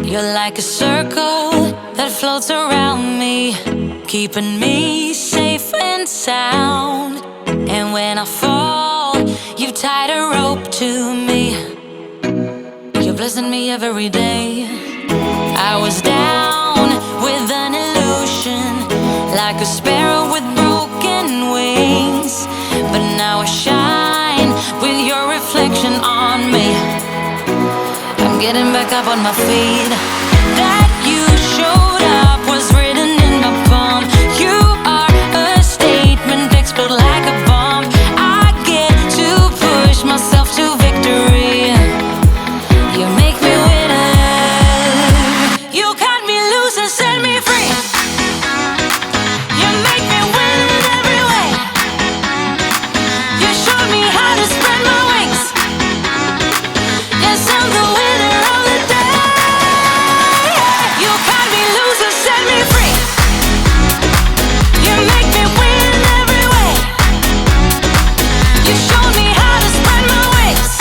You're like a circle that floats around me, keeping me safe and sound. And when I fall, you tied a rope to me. You're blessing me every day. I was down with an illusion, like a sparrow with broken wings, but now I shine with your reflection on me. I'm getting back up on my feet. That you showed up was written in my palm. You are a statement, explode like a bomb. I get to push myself to victory. You make me winner. You cut me loose and set me free. You make me win in every way. You showed me how to spread my wings. Yes, I'm the winner of the day. You cut me loose and set me free. You make me win in every way. You showed me how to spread my wings.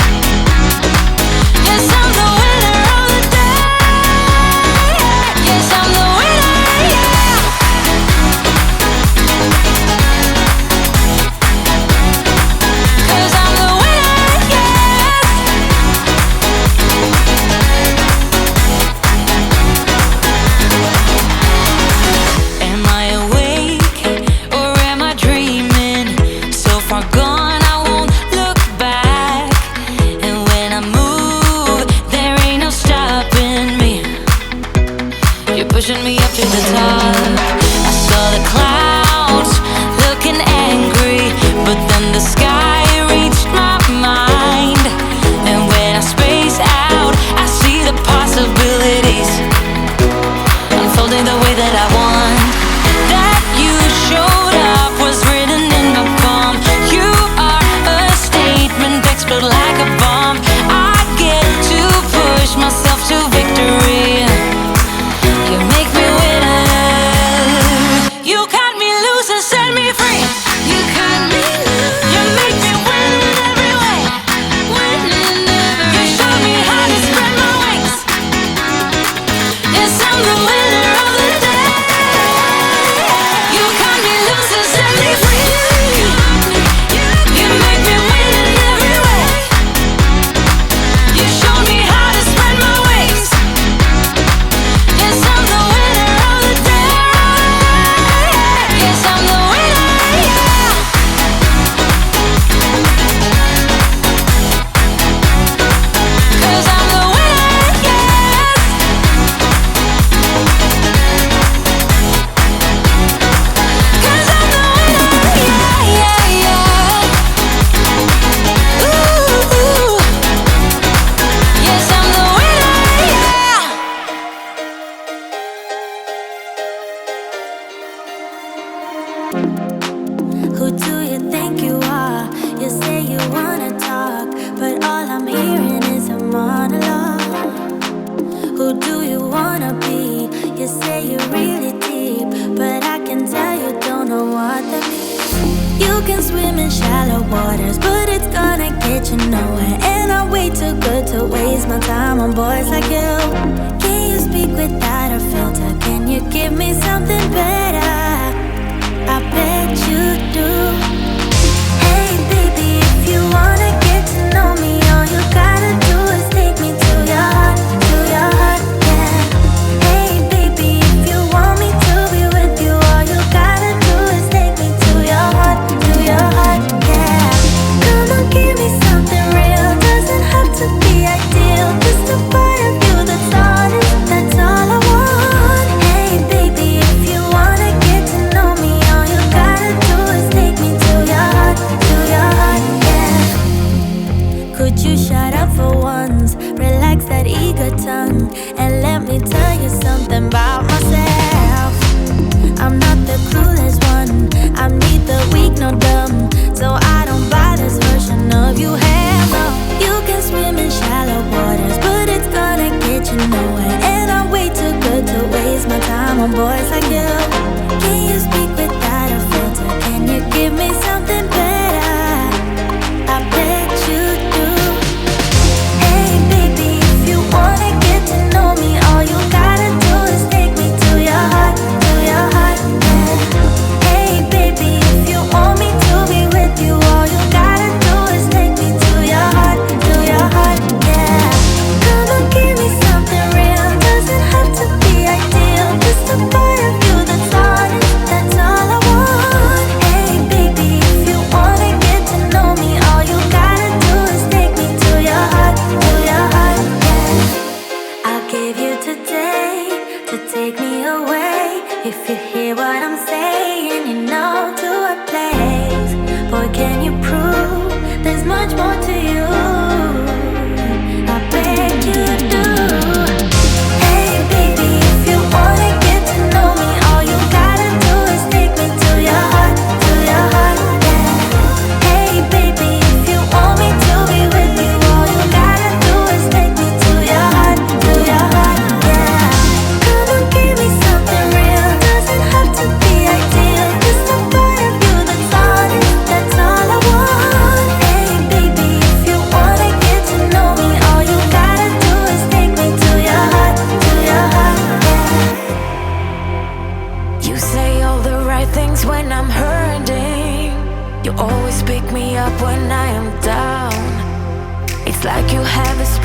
Yes, I'm the winner of the day. Yes, I'm the winner, yeah. Cause I'm the winner, yes. Am I awake or am I dreaming? So far gone, I won't look back. And when I move, there ain't no stopping me. You're pushing me up to the top. I saw the clouds looking angry, but then the sky reached my mind. And when I space out, I see the possibilities unfolding the way that I want. That you showed up was written in my palm. You are a statement, explode like a bomb. I get to push myself to victory. You make me winner. You cut me loose and set me free. You cut me loose. You make me win in every way. Win in every way. You showed me how to spread my wings. Yes, I'm the winner of the day. You cut me loose and set me free. You make me win in every way. You showed me how to spread my wings. Yes, I'm the winner of the day. Yes, I'm the winner, yeah. Cause I'm the winner, yes. Cause I'm the winner, yeah, yeah, yeah. Ooh, yes, I'm the winner, yeah. Who do you think you are? You say you wanna talk, but all I'm hearing is a monologue. Who do you wanna be? You say you're really deep, but I can tell you don't know what that means. You can swim in shallow waters, but it's gonna get you nowhere. And I'm way too good to waste my time on boys like you. Can you speak without a filter? Can you give me something better? I bet you do. Hey baby, if you wanna get to know me, all you gotta do is take me to your heart, yeah. Hey baby, if you want me to be with you, all you gotta do is take me to your heart, yeah. Come on, give me something real, doesn't have to be ideal, just a part of you that's honest, that's all I want. Hey baby, if you wanna get to know me, all you gotta do is take me to your heart, yeah. Could you shut up for once, relax that eager tongue, and let me tell you something about myself. I'm not the coolest one, I'm neither weak nor dumb, so I don't buy this version of you, hell no. You can swim in shallow waters, but it's gonna get you nowhere. And I'm way too good to waste my time on boys like you. Can you speak without a filter? Can you give me something better? I bet you do. Hey baby, if you wanna get to know me, all you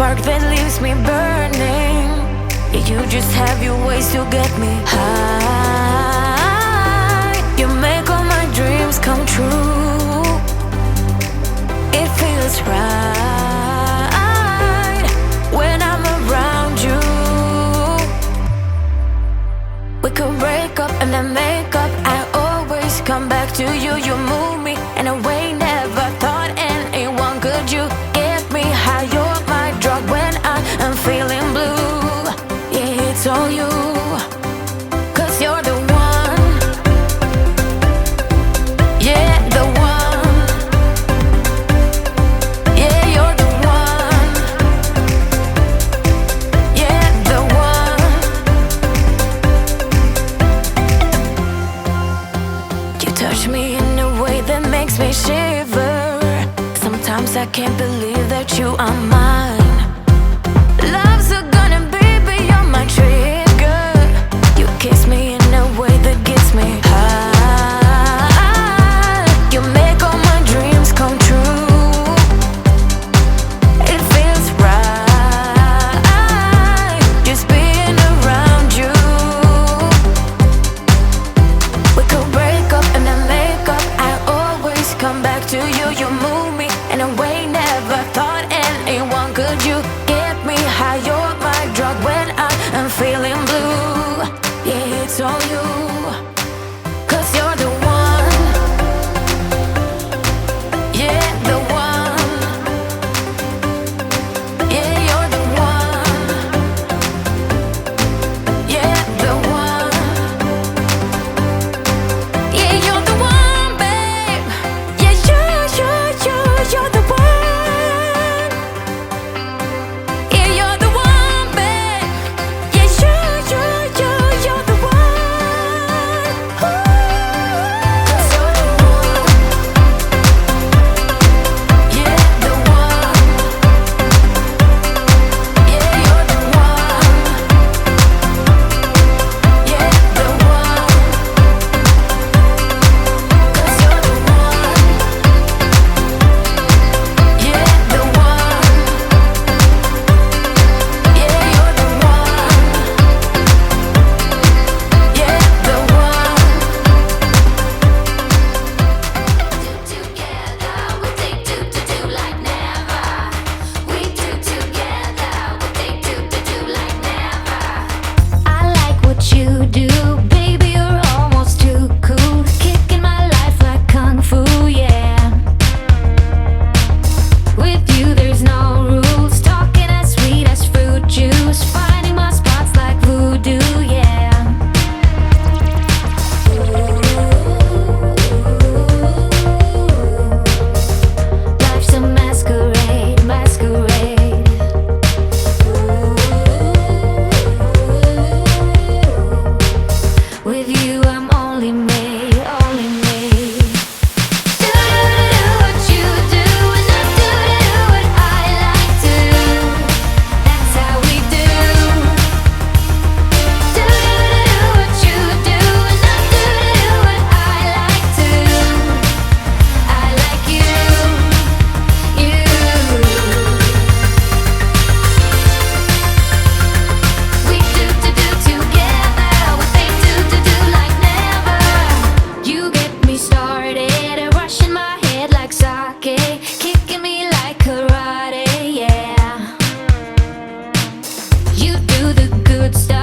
spark that leaves me burning. You just have your ways to get me high. You make all my dreams come true. It feels right when I'm around you. We could break up and then make up. I always come back to you. You move me in a way never thought anyone could. You get me high. You're my drug when I am feeling blue. Yeah, it's all you, 'cause you're the one. Yeah, the one. Yeah, you're the one. Yeah, the one. You touch me in a way that makes me shiver. Sometimes I can't believe that you are mine. Love's gonna be beyond my trigger. You kiss me in a way that gets me high. You make all my dreams come true. It feels right just being around you. We could break up and then make up. I always come back to you. You move me in a way never thought anyone could. You get me high. You're my drug when I am feeling blue. Yeah, it's all you, 'cause you're the one. Yeah, the one. Yeah, you're the one. Yeah, the one. Yeah, you're the one, babe. Yeah, you're the one. Yeah, you're the one, babe. Yeah, you're the one. Ooh. 'Cause you're the one. Yeah, the one. Yeah, you're the one. Yeah, the one. 'Cause you're the one. Yeah, the one. Yeah, you're the one. Yeah, the one. Together we take two to do like never. We do together we take two to do like never. I like what you do, baby. You're almost too cool, kicking my life like kung fu, yeah. With you there's no rules, talking as sweet as fruit juice, finding my spots like voodoo, yeah. Life's a masquerade, masquerade. With you I'm only me, only me. Do what you do and I do what I like to. That's how we do. Do what you do and I do what I like to. I like you, you. We do together. We think do like never. You get me started, rushing my head like sake, kicking me like karate, yeah. You do the good stuff.